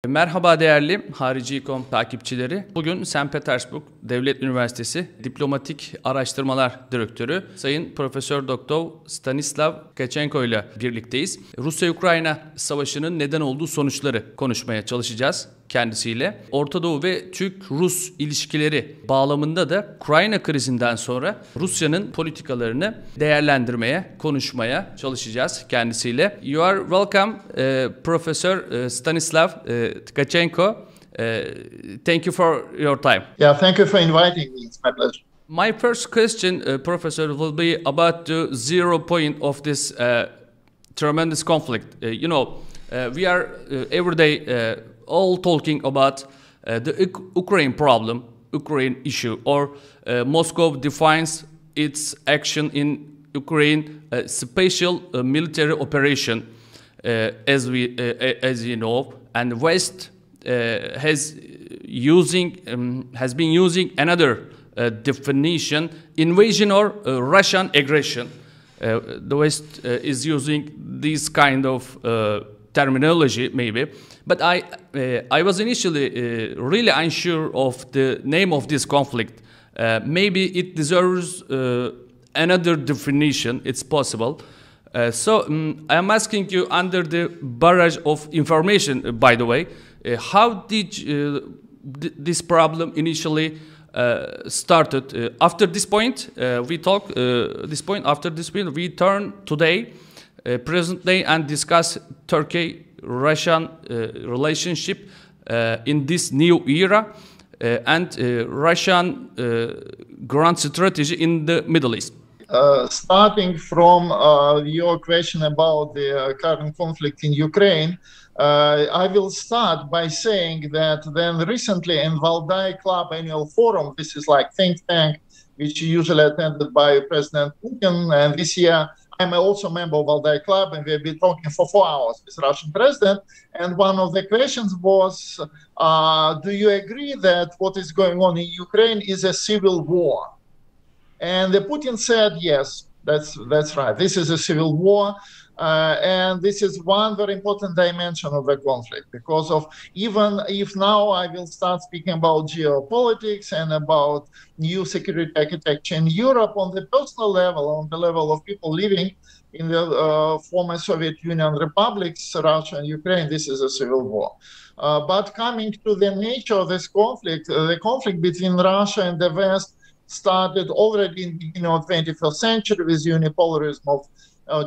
Merhaba değerli Harici.com takipçileri. Bugün St. Petersburg Devlet Üniversitesi Diplomatik Araştırmalar Direktörü Sayın Profesör Doktor Stanislav Tkachenko ile birlikteyiz. Rusya Ukrayna Savaşı'nın neden olduğu sonuçları konuşmaya çalışacağız kendisiyle. Orta Doğu ve Türk-Rus ilişkileri bağlamında da Ukrayna krizinden sonra Rusya'nın politikalarını değerlendirmeye, konuşmaya çalışacağız kendisiyle. You are welcome, Professor Stanislav Tkachenko. Thank you for your time. Yeah, thank you for inviting me. It's my pleasure. My first question, Professor, will be about the 0 point of this tremendous conflict. We are every day all talking about the Ukraine problem, Ukraine issue, or Moscow defines its action in Ukraine special military operation, as you know, and West has been using another definition, invasion or Russian aggression. The West is using this kind of terminology, maybe. But I was initially really unsure of the name of this conflict. Maybe it deserves another definition. It's possible. So I'm asking you, under the barrage of information, by the way, how did this problem initially started? After this point, we talk. After this point, we turn today, present day, and discuss Turkey-Russian relationship in this new era and Russian grand strategy in the Middle East. Starting from your question about the current conflict in Ukraine, I will start by saying that then recently in Valdai Club Annual Forum, this is like think tank, which usually attended by President Putin, and this year I'm also a member of Valdai Club, and we've been talking for 4 hours with the Russian president. And one of the questions was, do you agree that what is going on in Ukraine is a civil war? And the Putin said, yes, that's right. This is a civil war. And this is one very important dimension of the conflict, because of, even if now I will start speaking about geopolitics and about new security architecture in Europe, on the personal level, on the level of people living in the former Soviet Union republics, Russia and Ukraine, this is a civil war. But coming to the nature of this conflict, the conflict between Russia and the West started already in the beginning of the 21st century with unipolarism of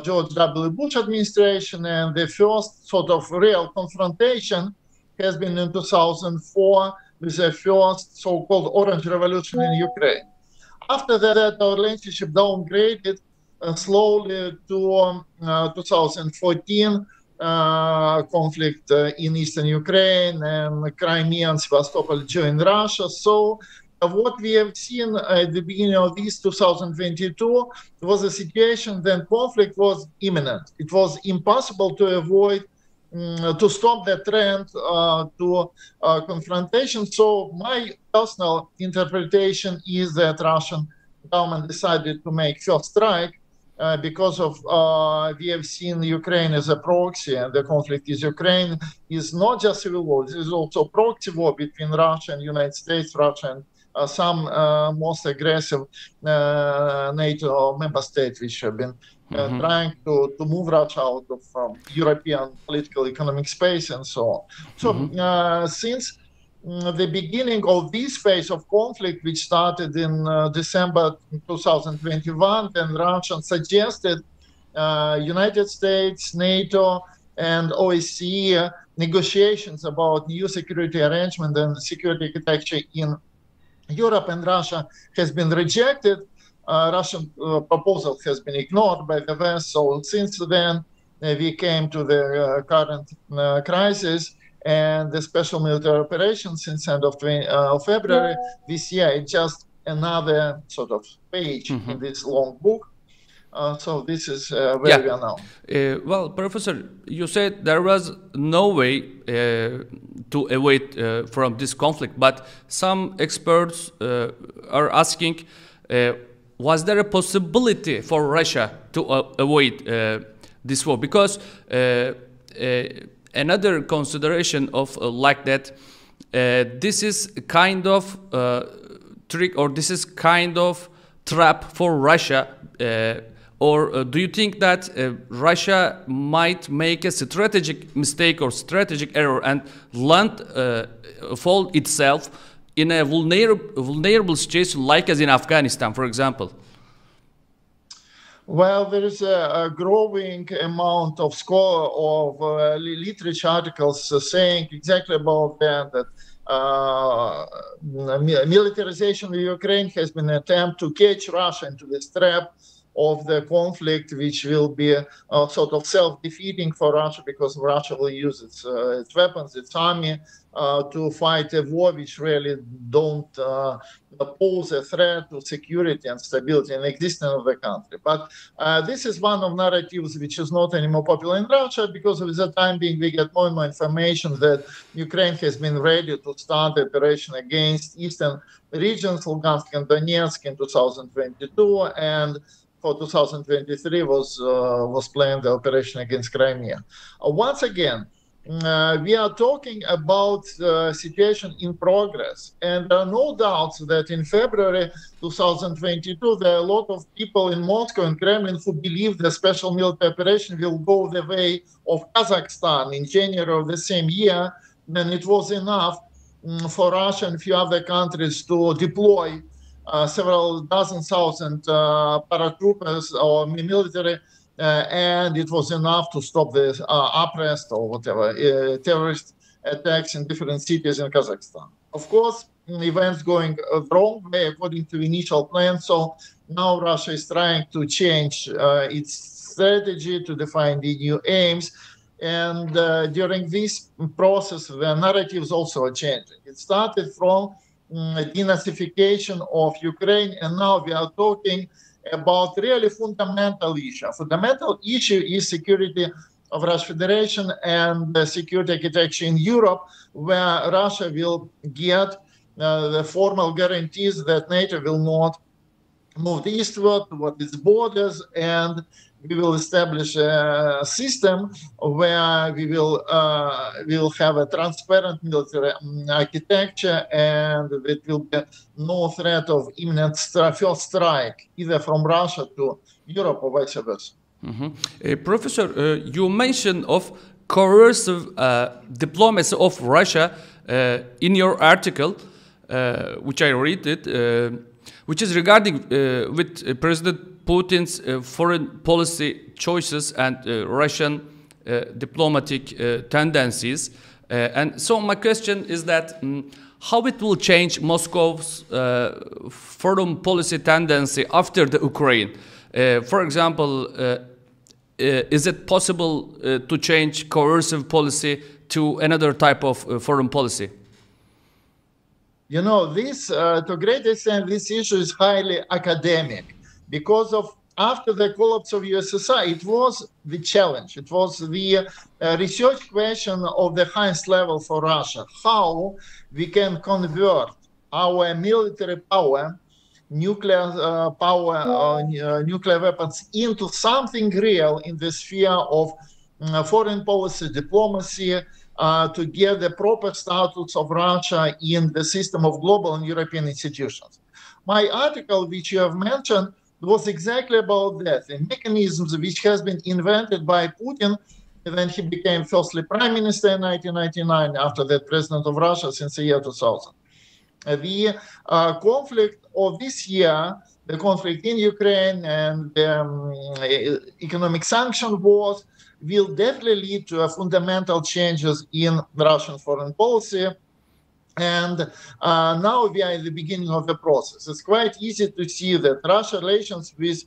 George W. Bush administration, and the first sort of real confrontation has been in 2004 with the first so-called Orange Revolution in Ukraine. After that, our relationship downgraded slowly to 2014 conflict in eastern Ukraine, and Crimea and Sevastopol joined Russia. So what we have seen at the beginning of this 2022 was a situation when conflict was imminent. It was impossible to avoid, to stop the trend to confrontation. So my personal interpretation is that Russian government decided to make first strike because of we have seen Ukraine as a proxy, and the conflict in Ukraine is not just civil war, it is also proxy war between Russia and United States, Russia and some most aggressive NATO member states, which have been trying to move Russia out of European political economic space and so on. So since the beginning of this phase of conflict, which started in December 2021, then Russia suggested United States, NATO, and OSCE negotiations about new security arrangement and security architecture in Europe, and Russia has been rejected. Russian proposal has been ignored by the West. So since then, we came to the current crisis, and the special military operation since end of February this year. It's just another sort of page in this long book. So this is where we are now. Well, Professor, you said there was no way to avoid from this conflict, but some experts are asking, was there a possibility for Russia to avoid this war? Because another consideration of like that, this is kind of trick, or this is kind of trap for Russia, or do you think that Russia might make a strategic mistake or strategic error and fall itself in a vulnerable situation, like as in Afghanistan, for example? Well, there is a growing amount of literature articles saying exactly about that militarization of Ukraine has been an attempt to catch Russia into this trap of the conflict, which will be sort of self-defeating for Russia, because Russia will use its weapons, its army, to fight a war which really don't pose a threat to security and stability and existence of the country. But this is one of narratives which is not anymore popular in Russia, because of the time being we get more and more information that Ukraine has been ready to start the operation against eastern regions, Lugansk and Donetsk, in 2022, and for 2023 was planned the operation against Crimea. Once again, we are talking about the situation in progress, and there are no doubts that in February 2022 there are a lot of people in Moscow and Kremlin who believe the special military operation will go the way of Kazakhstan in January of the same year. Then it was enough for Russia and a few other countries to deploy several dozen thousand paratroopers or military, and it was enough to stop the arrest or whatever terrorist attacks in different cities in Kazakhstan. Of course, events going the wrong way according to initial plan. So now Russia is trying to change its strategy to define the new aims. And during this process, the narratives also are changing. It started from denazification of Ukraine, and now we are talking about really fundamental issue. Fundamental issue is security of Russian Federation and the security architecture in Europe, where Russia will get the formal guarantees that NATO will not move eastward toward its borders, and we will establish a system where we will have a transparent military architecture, and it will be no threat of imminent first strike either from Russia to Europe or vice versa. Professor, you mentioned of coercive diplomacy of Russia in your article, which I read it, which is regarding with President Putin's foreign policy choices and Russian diplomatic tendencies. And so my question is that how it will change Moscow's foreign policy tendency after the Ukraine? For example, is it possible to change coercive policy to another type of foreign policy? You know, this, to a great extent, this issue is highly academic, because of after the collapse of USSR, it was the challenge. It was the research question of the highest level for Russia, how we can convert our military power, nuclear nuclear weapons, into something real in the sphere of foreign policy, diplomacy, to get the proper status of Russia in the system of global and European institutions. My article, which you have mentioned, was exactly about that, the mechanisms which has been invented by Putin when he became firstly prime minister in 1999, after that president of Russia since the year 2000. The conflict of this year, the conflict in Ukraine and economic sanction wars, will definitely lead to fundamental changes in Russian foreign policy. And now we are at the beginning of the process. It's quite easy to see that Russia's relations with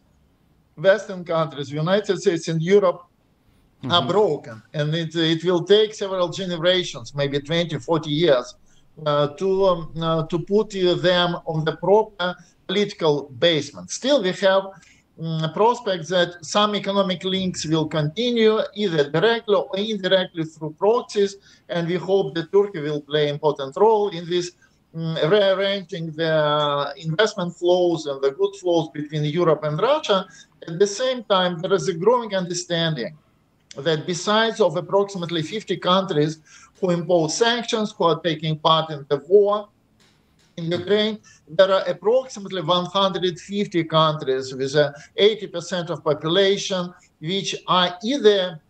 Western countries, United States and Europe, are broken. And it will take several generations, maybe 20, 40 years, to put them on the proper political basement. Still, we have prospects that some economic links will continue, either directly or indirectly through proxies, and we hope that Turkey will play an important role in this, rearranging the investment flows and the good flows between Europe and Russia. At the same time, there is a growing understanding that besides of approximately 50 countries who impose sanctions, who are taking part in the war in Ukraine, there are approximately 150 countries with 80% of population which are either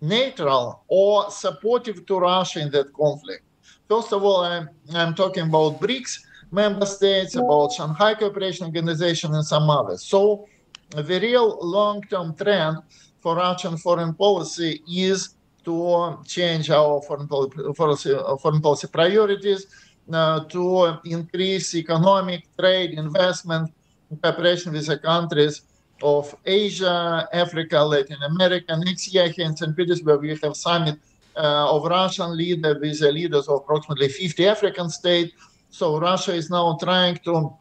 neutral or supportive to Russia in that conflict. First of all, I'm talking about BRICS member states, about Shanghai Cooperation Organization, and some others. So the real long-term trend for Russian foreign policy is to change our foreign policy priorities, to increase economic, trade, investment, cooperation with the countries of Asia, Africa, Latin America. Next year here in St. Petersburg, we have summit of Russian leaders with the leaders of approximately 50 African states. So Russia is now trying to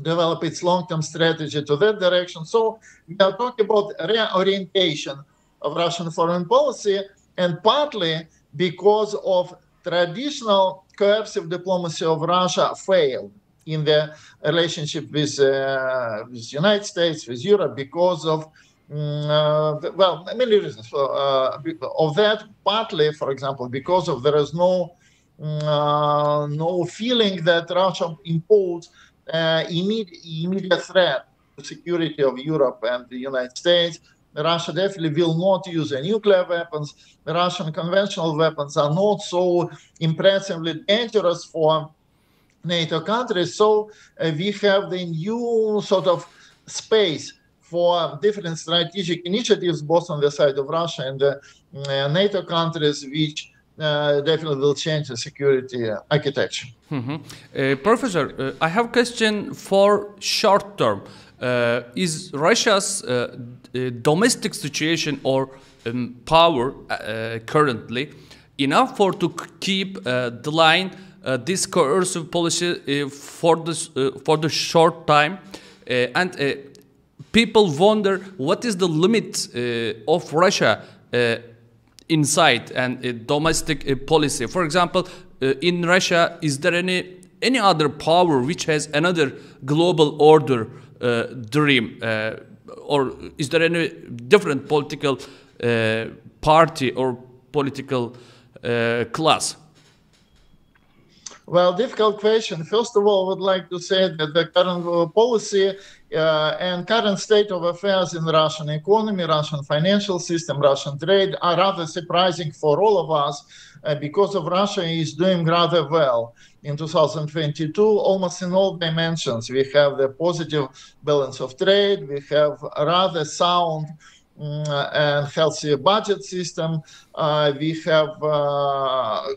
develop its long-term strategy to that direction. So we are talking about reorientation of Russian foreign policy, and partly because of traditional coercive diplomacy of Russia failed in the relationship with the United States, with Europe, because of well, many reasons of that. Partly, for example, because of there is no feeling that Russia imposed immediate threat to security of Europe and the United States. Russia definitely will not use nuclear weapons. The Russian conventional weapons are not so impressively dangerous for NATO countries. So we have the new sort of space for different strategic initiatives, both on the side of Russia and the NATO countries, which definitely will change the security architecture. Professor, I have a question for short term. Is Russia's domestic situation or power currently enough to keep the line this coercive policy for the short time? And people wonder what is the limit of Russia inside and domestic policy. For example, in Russia, is there any other power which has another global order dream, or is there any different political party or political class? Well, difficult question. First of all, I would like to say that the current policy and current state of affairs in the Russian economy, Russian financial system, Russian trade are rather surprising for all of us because of Russia is doing rather well. In 2022, almost in all dimensions, we have the positive balance of trade, we have a rather sound and healthy budget system. We have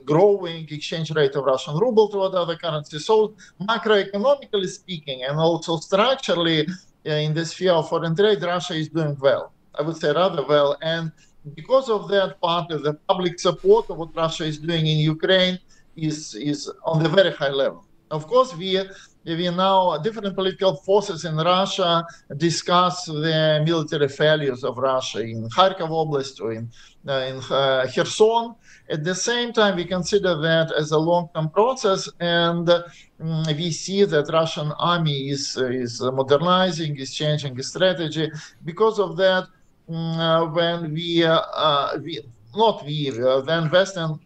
growing exchange rate of Russian ruble toward other currencies. So macroeconomically speaking, and also structurally in the sphere of foreign trade, Russia is doing well. I would say rather well. And because of that, part of the public support of what Russia is doing in Ukraine is on the very high level. Of course, we now, different political forces in Russia discuss the military failures of Russia in Kharkov Oblast or in Kherson. At the same time, we consider that as a long-term process, and we see that Russian army is modernizing, is changing its strategy. Because of that, when then Western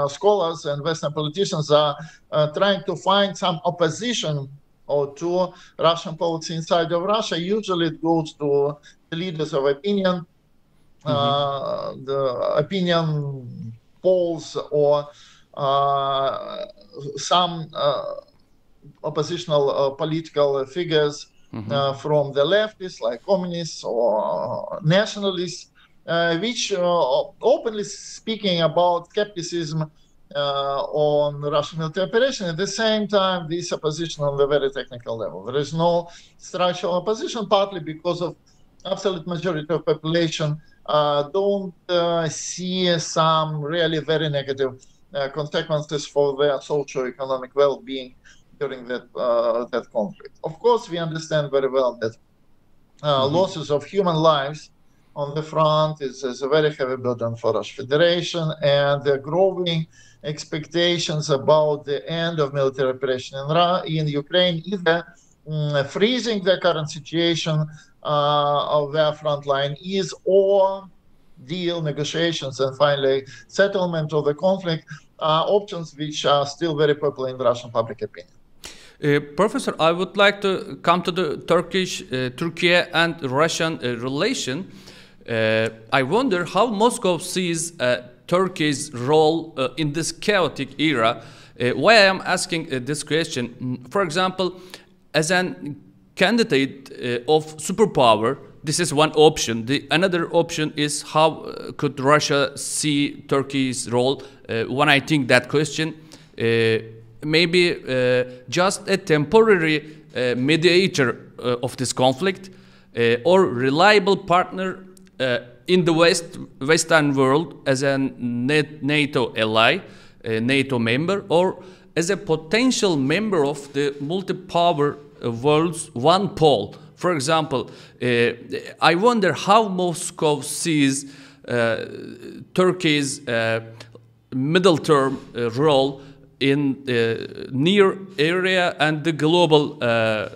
scholars and Western politicians are trying to find some opposition or to Russian policy inside of Russia. Usually it goes to the leaders of opinion, the opinion polls, or some oppositional political figures from the leftists, like communists or nationalists, which openly speaking about skepticism on Russian military operation. At the same time, this opposition on the very technical level. There is no structural opposition, partly because of absolute majority of population don't see some really very negative consequences for their socio-economic well-being during that conflict. Of course, we understand very well that losses of human lives on the front is a very heavy burden for Russian Federation, and the growing expectations about the end of military operation in Ukraine, either freezing the current situation of their front line or deal, negotiations, and finally settlement of the conflict are options which are still very popular in Russian public opinion. Professor, I would like to come to the Turkey and Russian relation. I wonder how Moscow sees Turkey's role in this chaotic era. Why I am asking this question? For example, as a candidate of superpower, this is one option. Another option is how could Russia see Turkey's role? When I think that question, maybe just a temporary mediator of this conflict, or reliable partner in the Western world as a NATO ally, a NATO member, or as a potential member of the multi-power world's one pole. For example, I wonder how Moscow sees Turkey's middle-term role in the near area and the global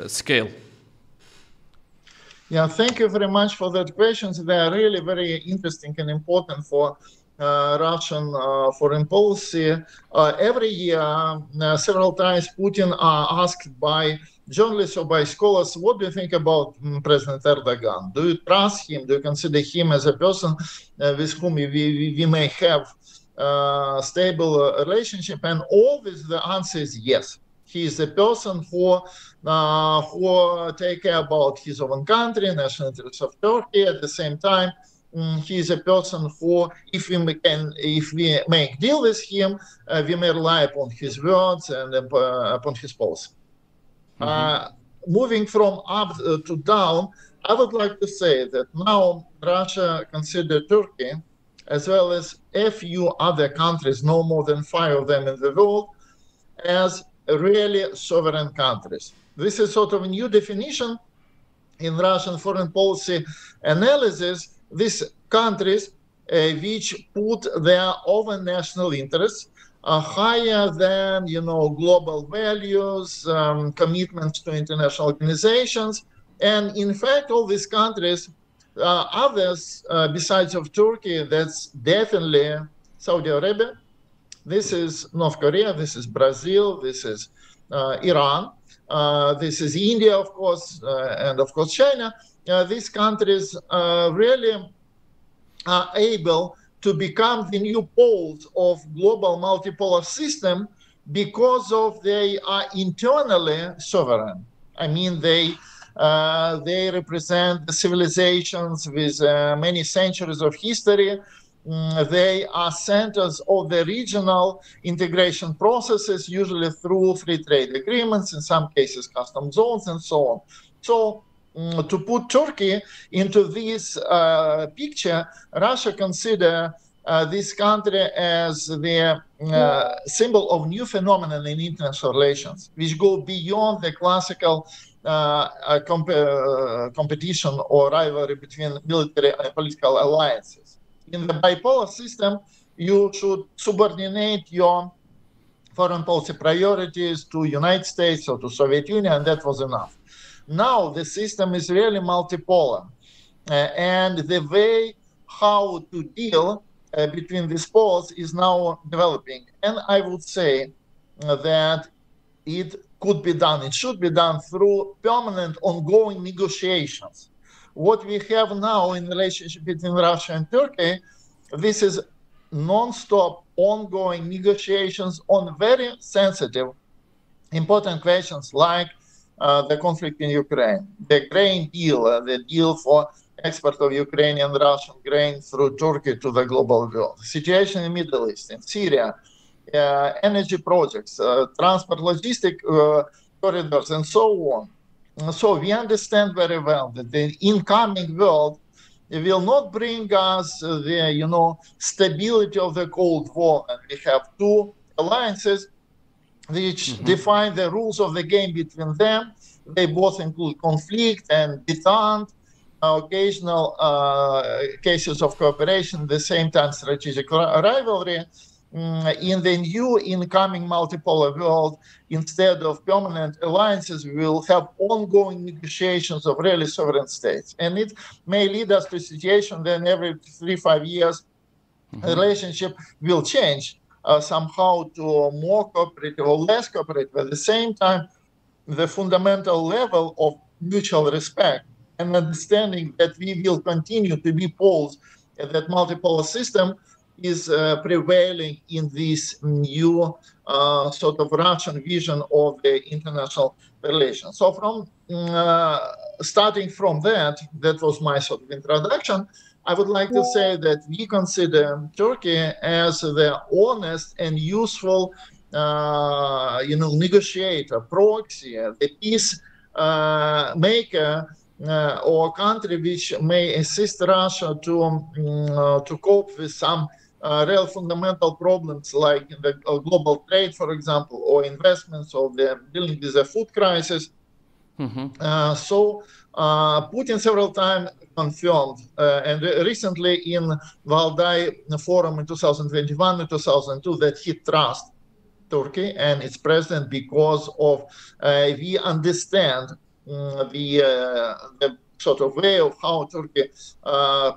scale. Yeah, thank you very much for that questions. They are really very interesting and important for Russian foreign policy. Every year, several times, Putin are asked by journalists or by scholars, what do you think about President Erdogan? Do you trust him? Do you consider him as a person with whom we may have a stable relationship? And always the answer is yes. He is a person who take care about his own country, national interests of Turkey. At the same time, he is a person who, if we make deal with him, we may rely upon his words and upon his policy. Moving from up to down, I would like to say that now Russia considers Turkey, as well as a few other countries, no more than 5 of them in the world, as really sovereign countries. This is sort of a new definition in Russian foreign policy analysis. These countries which put their own national interests higher than, global values, commitments to international organizations. And in fact, all these countries, others besides of Turkey, that's definitely Saudi Arabia. This is North Korea, this is Brazil, this is Iran, this is India, of course, and of course China. These countries really are able to become the new poles of global multipolar system because of they are internally sovereign. I mean, they represent the civilizations with many centuries of history. They are centers of the regional integration processes, usually through free trade agreements, in some cases custom zones, and so on. So to put Turkey into this picture, Russia consider this country as the symbol of new phenomenon in international relations, which go beyond the classical competition or rivalry between military and political alliances. In the bipolar system, you should subordinate your foreign policy priorities to United States or to Soviet Union, and that was enough. Now the system is really multipolar, and the way how to deal between these poles is now developing. And I would say that it could be done, it should be done through permanent ongoing negotiations. What we have now in the relationship between Russia and Turkey, this is non-stop ongoing negotiations on very sensitive, important questions like the conflict in Ukraine, the grain deal, the deal for export of Ukrainian Russian grain through Turkey to the global world, the situation in the Middle East, in Syria, energy projects, transport logistic corridors, and so on. So we understand very well that the incoming world will not bring us the stability of the Cold War, and we have two alliances which define the rules of the game between them. They both include conflict and detente, occasional cases of cooperation, at the same time strategic rivalry. in the new incoming multipolar world, instead of permanent alliances, we will have ongoing negotiations of really sovereign states. And it may lead us to a situation then every 3-5 years, relationship will change somehow to more cooperative or less cooperative. At the same time, the fundamental level of mutual respect and understanding that we will continue to be poles in that multipolar system is prevailing in this new sort of Russian vision of the international relations. So from starting from that was my sort of introduction. I would like to say that we consider Turkey as the honest and useful negotiator, proxy, the peace maker, or country which may assist Russia to cope with some real fundamental problems like the global trade, for example, or investments, or the dealing with the food crisis. So Putin several times confirmed, and recently in Valdai Forum in 2021 and 2002, that he trusts Turkey and its president because of we understand the sort of way of how Turkey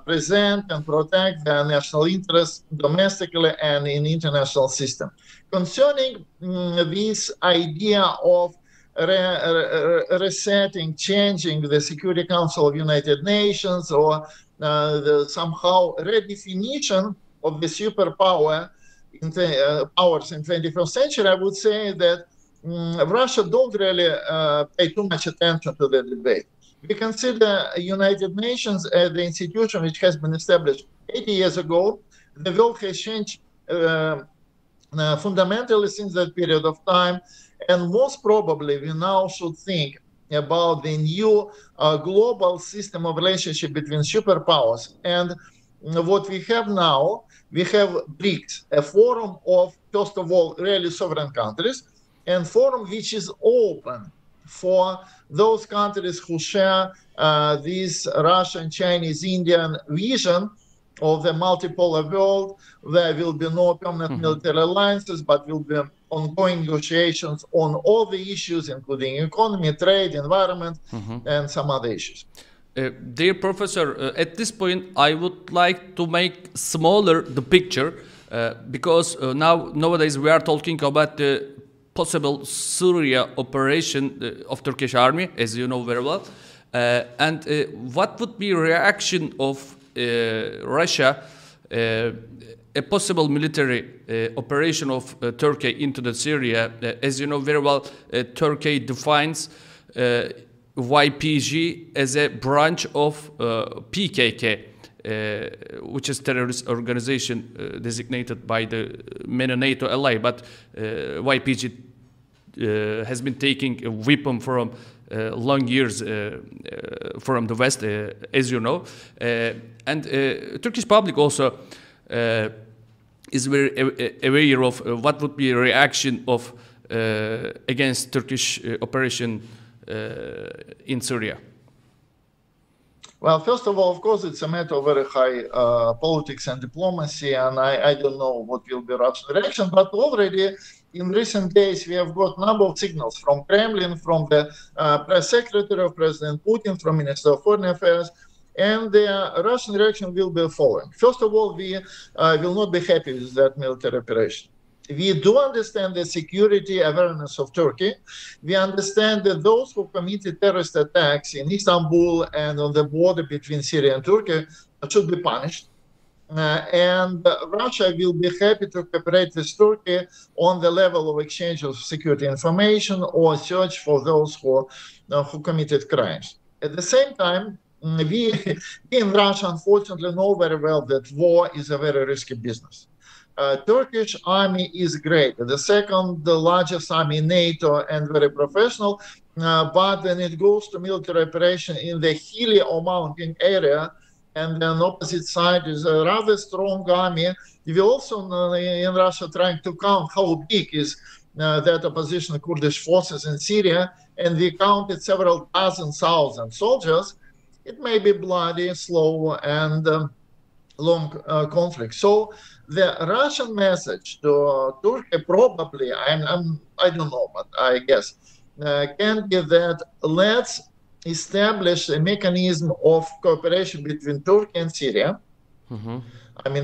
present and protect their national interests domestically and in international system. Concerning this idea of resetting, changing the Security Council of United Nations, or somehow redefinition of the superpower powers in 21st century, I would say that Russia don't really pay too much attention to the debate. We consider United Nations as the institution which has been established 80 years ago. The world has changed fundamentally since that period of time, and most probably we now should think about the new global system of relationship between superpowers. And what we have now, we have BRICS, a forum of, first of all, really sovereign countries, and forum which is open for those countries who share this Russian, Chinese, Indian vision of the multipolar world. There will be no permanent military alliances, but will be ongoing negotiations on all the issues, including economy, trade, environment, and some other issues. Dear Professor, at this point, I would like to make smaller the picture because nowadays we are talking about the possible Syria operation of Turkish army, as you know very well. And what would be reaction of Russia, a possible military operation of Turkey into the Syria? As you know very well, Turkey defines YPG as a branch of PKK, which is terrorist organization designated by the many NATO ally, but YPG has been taking a weapon from long years from the West, as you know, and Turkish public also is very aware of what would be a reaction of against Turkish operation in Syria. Well, first of all, of course, it's a matter of very high politics and diplomacy, and I don't know what will be Russian reaction, but already in recent days we have got a number of signals from Kremlin, from the press secretary of President Putin, from Minister of Foreign Affairs, and the Russian reaction will be following. First of all, we will not be happy with that military operation. We do understand the security awareness of Turkey. We understand that those who committed terrorist attacks in Istanbul and on the border between Syria and Turkey should be punished. And Russia will be happy to cooperate with Turkey on the level of exchange of security information or search for those who committed crimes. At the same time, we in Russia unfortunately know very well that war is a very risky business. Turkish army is great, the second largest army in NATO and very professional, but when it goes to military operation in the hilly or mountain area, and then opposite side is a rather strong army. We also in Russia trying to count how big is that opposition Kurdish forces in Syria, and we counted several dozen thousand soldiers. It may be bloody, slow, and conflict. So the Russian message to Turkey probably, I don't know, but I guess, can be that let's establish a mechanism of cooperation between Turkey and Syria,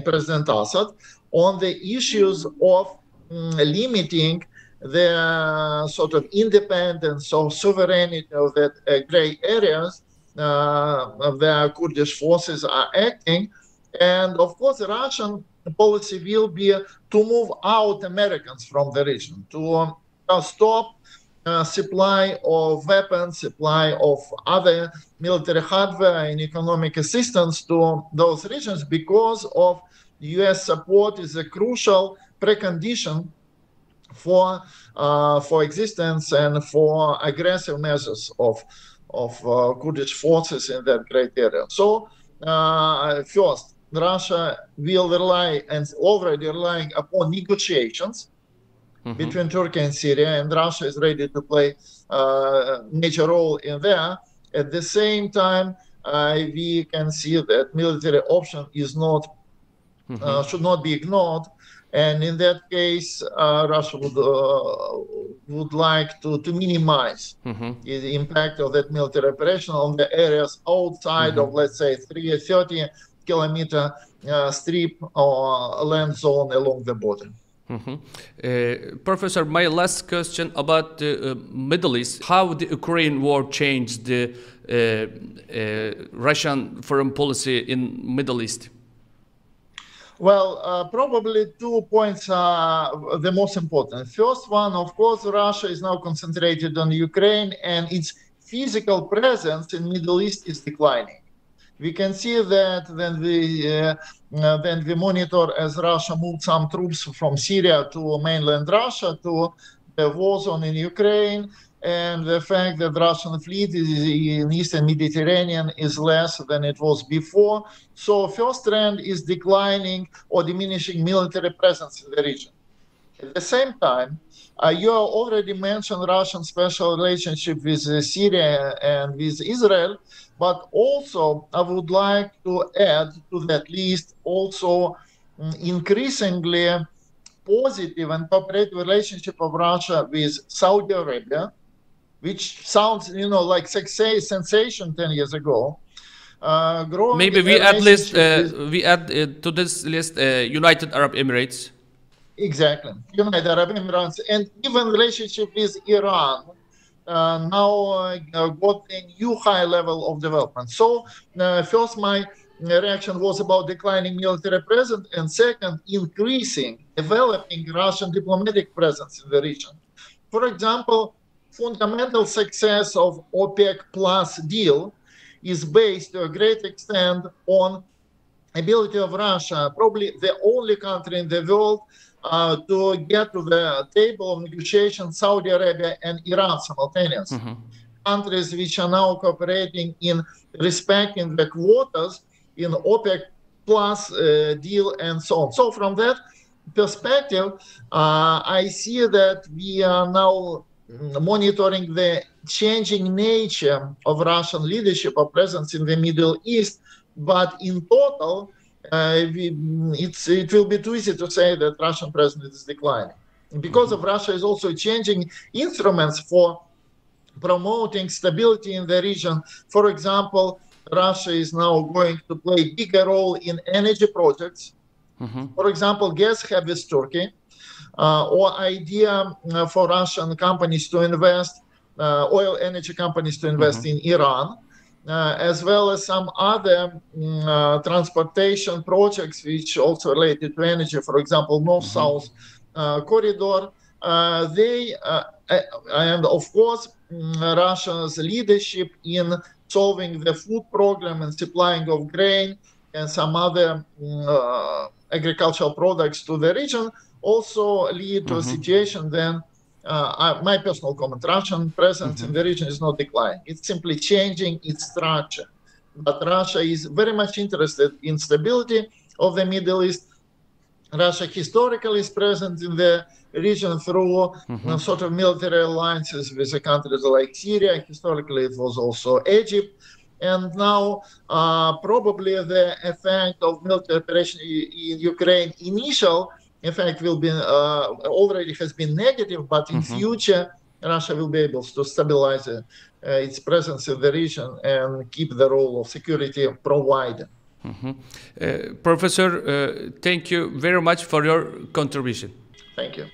President Assad, on the issues of limiting the sort of independence or sovereignty of that gray areas where Kurdish forces are acting. And of course, the Russian policy will be to move out Americans from the region, to stop supply of weapons, supply of other military hardware and economic assistance to those regions, because of U.S. support is a crucial precondition for existence and for aggressive measures of Kurdish forces in that great area. So first, Russia will rely and already relying upon negotiations between Turkey and Syria, and Russia is ready to play a major role in there. At the same time, we can see that military option is not should not be ignored, and in that case, Russia would like to minimize the impact of that military operation on the areas outside of, let's say, 30-kilometer strip or land zone along the border. Professor, my last question about the Middle East. How the Ukraine war changed the Russian foreign policy in Middle East? Well, probably 2 points are the most important. First one, of course, Russia is now concentrated on Ukraine, and its physical presence in Middle East is declining. We can see that when we monitor as Russia moved some troops from Syria to mainland Russia to the war zone in Ukraine, and the fact that Russian fleet in Eastern Mediterranean is less than it was before. So first trend is declining or diminishing military presence in the region. At the same time, you already mentioned Russian special relationship with Syria and with Israel, but also I would like to add to that list also increasingly positive and cooperative relationship of Russia with Saudi Arabia, which sounds, like sensation 10 years ago. Maybe we add to this list United Arab Emirates. Exactly, United Arab Emirates, and even relationship with Iran now got a new high level of development. So first, my reaction was about declining military presence, and second, developing Russian diplomatic presence in the region. For example, fundamental success of OPEC Plus deal is based to a great extent on ability of Russia, probably the only country in the world, to get to the table of negotiation, Saudi Arabia and Iran simultaneously. Countries which are now cooperating in respecting the quotas in OPEC Plus deal and so on. So from that perspective, I see that we are now monitoring the changing nature of Russian leadership or presence in the Middle East, but in total, it will be too easy to say that Russian presence is declining. Because of Russia is also changing instruments for promoting stability in the region. For example, Russia is now going to play a bigger role in energy projects. For example, gas hub with Turkey, or idea for Russian companies to invest, oil energy companies to invest in Iran, as well as some other transportation projects which also related to energy, for example, North-South corridor. And of course, Russia's leadership in solving the food program and supplying of grain and some other agricultural products to the region also lead to a situation then, my personal comment, Russian presence in the region is not declining. It's simply changing its structure. But Russia is very much interested in stability of the Middle East. Russia historically is present in the region through sort of military alliances with the countries like Syria. Historically, it was also Egypt. And now probably the effect of military operation in Ukraine, initial effect will be already has been negative, but in future Russia will be able to stabilize its presence in the region and keep the role of security provider. Professor, thank you very much for your contribution. Thank you.